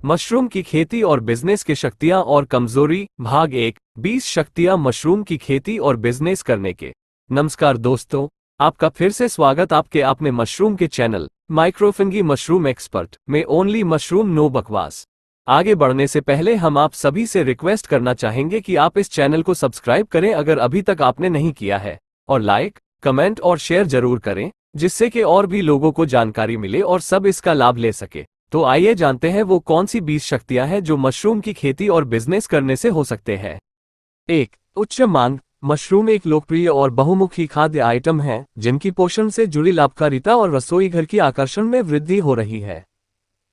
Mushroom की खेती और बिजनेस की शक्तियां और कमजोरी भाग 1 20 शक्तियां मशरूम की खेती और बिजनेस करने के। नमस्कार दोस्तों, आपका फिर से स्वागत आपके अपने मशरूम के चैनल माइक्रोफंगी मशरूम एक्सपर्ट में ओनली मशरूम नो बकवास। आगे बढ़ने से पहले हम आप सभी से रिक्वेस्ट करना चाहेंगे कि आप इस चैनल को सब्सक्राइब करें अगर अभी तक आपने नहीं किया है, और लाइक, कमेंट और शेयर जरूर करें, जिससे कि और भी लोगों को जानकारी मिले और सब इसका लाभ ले सके। तो आइए जानते हैं वो कौन सी 20 शक्तियां हैं जो मशरूम की खेती और बिजनेस करने से हो सकते हैं। 1 उच्च मांग। मशरूम एक लोकप्रिय और बहुमुखी खाद्य आइटम है जिनकी पोषण से जुड़ी लाभकारिता और रसोई घर की आकर्षण में वृद्धि हो रही है।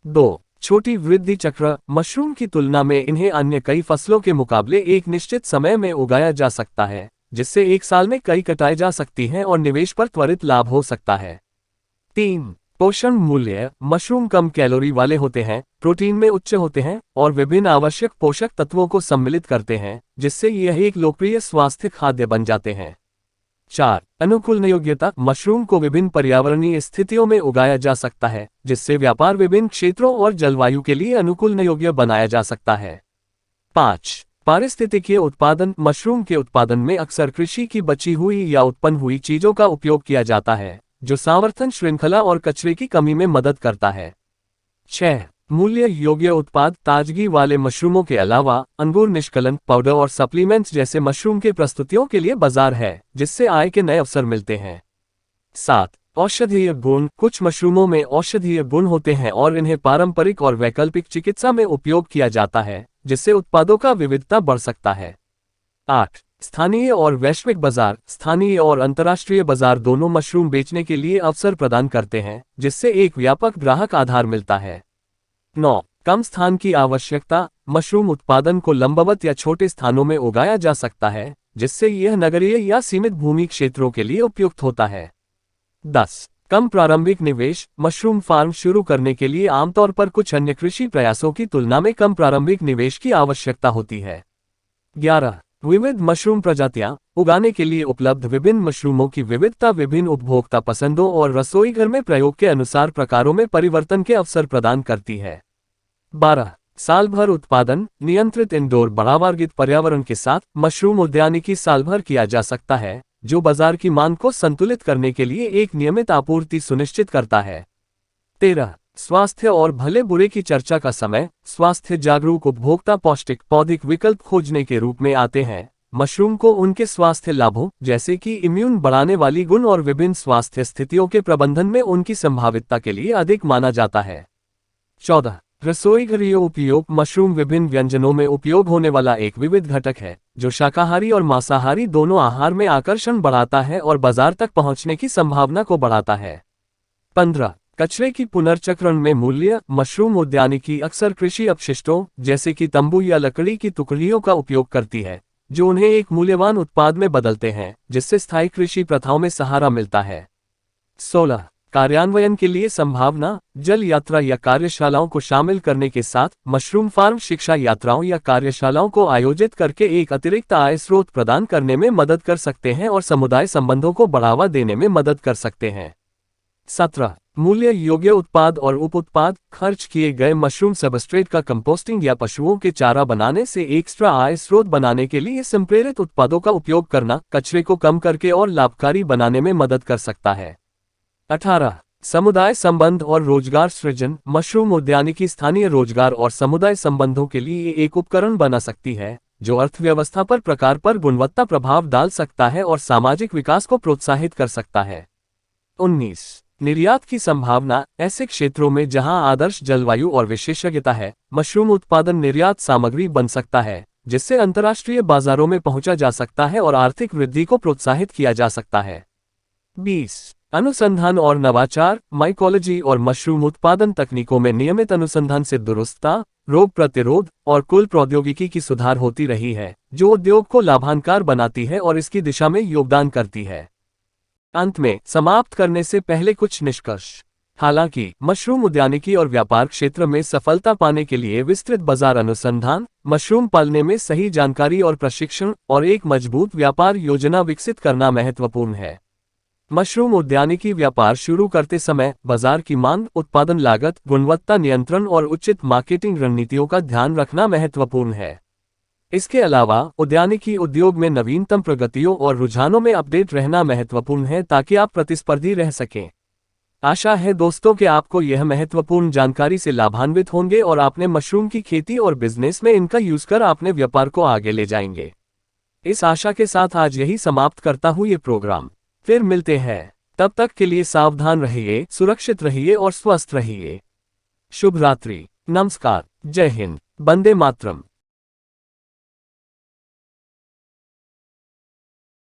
2 छोटी वृद्धि चक्र। मशरूम की तुलना में इन्हें अन्य कई फसलों के मुकाबले एक निश्चित समय में उगाया जा सकता है, जिससे एक साल में कई कटाई जा सकती हैं और निवेश पर त्वरित लाभ हो सकता है। 3 पोषण मूल्य। मशरूम कम कैलोरी वाले होते हैं, प्रोटीन में उच्च होते हैं और विभिन्न आवश्यक पोषक तत्वों को सम्मिलित करते हैं, जिससे यह एक लोकप्रिय स्वास्थ्य खाद्य बन जाते हैं। 4 अनुकूलन योग्यता। मशरूम को विभिन्न पर्यावरणीय स्थितियों में उगाया जा सकता है, जिससे व्यापार विभिन्न क्षेत्रों और जलवायु के लिए अनुकूलन योग्य बनाया जा सकता है। 5 पारिस्थितिकीय उत्पादन। मशरूम के उत्पादन में अक्सर कृषि की बची हुई या उत्पन्न हुई चीजों का उपयोग किया जाता है, जो संवर्धन श्रृंखला और कचरे की कमी में मदद करता है। 6 मूल्य योग्य उत्पाद। ताजगी वाले मशरूमों के अलावा अंगूर निष्कलन, पाउडर और सप्लीमेंट्स जैसे मशरूम के प्रस्तुतियों के लिए बाजार है, जिससे आय के नए अवसर मिलते हैं। 7 औषधीय गुण। कुछ मशरूमों में औषधीय गुण होते हैं और इन्हें पारंपरिक और वैकल्पिक चिकित्सा में उपयोग किया जाता है, जिससे उत्पादों का विविधता बढ़ सकता है। 8 स्थानीय और वैश्विक बाजार। स्थानीय और अंतर्राष्ट्रीय बाजार दोनों मशरूम बेचने के लिए अवसर प्रदान करते हैं, जिससे एक व्यापक ग्राहक आधार मिलता है। 9 कम स्थान की आवश्यकता। मशरूम उत्पादन को लंबवत या छोटे स्थानों में उगाया जा सकता है, जिससे यह नगरीय या सीमित भूमि क्षेत्रों के लिए उपयुक्त होता है। 10 कम प्रारंभिक निवेश। मशरूम फार्म शुरू करने के लिए आमतौर पर कुछ अन्य कृषि प्रयासों की तुलना में कम प्रारंभिक निवेश की आवश्यकता होती है। 11 विविध मशरूम प्रजातियां। उगाने के लिए उपलब्ध विभिन्न मशरूमों की विविधता विभिन्न उपभोक्ता पसंदों और रसोई घर में प्रयोग के अनुसार प्रकारों में परिवर्तन के अवसर प्रदान करती है। 12 साल भर उत्पादन। नियंत्रित इंडोर बढ़ावारहित पर्यावरण के साथ मशरूम उद्यानिकी साल भर किया जा सकता है, जो बाजार की मांग को संतुलित करने के लिए एक नियमित आपूर्ति सुनिश्चित करता है। 13 स्वास्थ्य और भले बुरे की चर्चा का समय। स्वास्थ्य जागरूक उपभोक्ता पौष्टिक पौधिक विकल्प खोजने के रूप में आते हैं। मशरूम को उनके स्वास्थ्य लाभों जैसे कि इम्यून बढ़ाने वाली गुण और विभिन्न स्वास्थ्य स्थितियों के प्रबंधन में उनकी संभावितता के लिए अधिक माना जाता है। 14 रसोई घरीय उपयोग। मशरूम विभिन्न व्यंजनों में उपयोग होने वाला एक विविध घटक है, जो शाकाहारी और मांसाहारी दोनों आहार में आकर्षण बढ़ाता है और बाजार तक पहुंचने की संभावना को बढ़ाता है। 15 कचरे की पुनर्चक्रण में मूल्य। मशरूम उद्यानिकी अक्सर कृषि अपशिष्टों जैसे कि तंबू या लकड़ी की टुकड़ियों का उपयोग करती है, जो उन्हें एक मूल्यवान उत्पाद में बदलते हैं, जिससे स्थायी कृषि प्रथाओं में सहारा मिलता है। 16 कार्यान्वयन के लिए संभावना। जल यात्रा या कार्यशालाओं को शामिल करने के साथ मशरूम फार्म शिक्षा यात्राओं या कार्यशालाओं को आयोजित करके एक अतिरिक्त आय स्रोत प्रदान करने में मदद कर सकते हैं और समुदाय संबंधों को बढ़ावा देने में मदद कर सकते हैं। 17 मूल्य योग्य उत्पाद और उप उत्पाद। खर्च किए गए मशरूम सबस्ट्रेट का कंपोस्टिंग या पशुओं के चारा बनाने से एक्स्ट्रा आय स्रोत बनाने के लिए संप्रेरित उत्पादों का उपयोग करना कचरे को कम करके और लाभकारी बनाने में मदद कर सकता है। 18 समुदाय संबंध और रोजगार सृजन। मशरूम उद्यानिकी स्थानीय रोजगार और समुदाय संबंधों के लिए एक उपकरण बना सकती है, जो अर्थव्यवस्था पर प्रकार पर गुणवत्ता प्रभाव डाल सकता है और सामाजिक विकास को प्रोत्साहित कर सकता है। 19 निर्यात की संभावना। ऐसे क्षेत्रों में जहां आदर्श जलवायु और विशेषज्ञता है, मशरूम उत्पादन निर्यात सामग्री बन सकता है, जिससे अंतर्राष्ट्रीय बाजारों में पहुंचा जा सकता है और आर्थिक वृद्धि को प्रोत्साहित किया जा सकता है। 20 अनुसंधान और नवाचार। माइकोलॉजी और मशरूम उत्पादन तकनीकों में नियमित अनुसंधान से दुरुस्तता, रोग प्रतिरोध और कुल प्रौद्योगिकी की सुधार होती रही है, जो उद्योग को लाभान्वित बनाती है और इसकी दिशा में योगदान करती है। अंत में समाप्त करने से पहले कुछ निष्कर्ष। हालांकि मशरूम उद्यानिकी और व्यापार क्षेत्र में सफलता पाने के लिए विस्तृत बाजार अनुसंधान, मशरूम पालने में सही जानकारी और प्रशिक्षण और एक मजबूत व्यापार योजना विकसित करना महत्वपूर्ण है। मशरूम उद्यानिकी व्यापार शुरू करते समय बाजार की मांग, उत्पादन लागत, गुणवत्ता नियंत्रण और उचित मार्केटिंग रणनीतियों का ध्यान रखना महत्वपूर्ण है। इसके अलावा उद्यानिकी उद्योग में नवीनतम प्रगतियों और रुझानों में अपडेट रहना महत्वपूर्ण है ताकि आप प्रतिस्पर्धी रह सकें। आशा है दोस्तों कि आपको यह महत्वपूर्ण जानकारी से लाभान्वित होंगे और आपने मशरूम की खेती और बिजनेस में इनका यूज कर अपने व्यापार को आगे ले जाएंगे। इस आशा के साथ आज यही समाप्त करता हूँ ये प्रोग्राम। फिर मिलते हैं, तब तक के लिए सावधान रहिए, सुरक्षित रहिए और स्वस्थ रहिए। शुभ रात्रि, नमस्कार, जय हिंद, वंदे मातरम।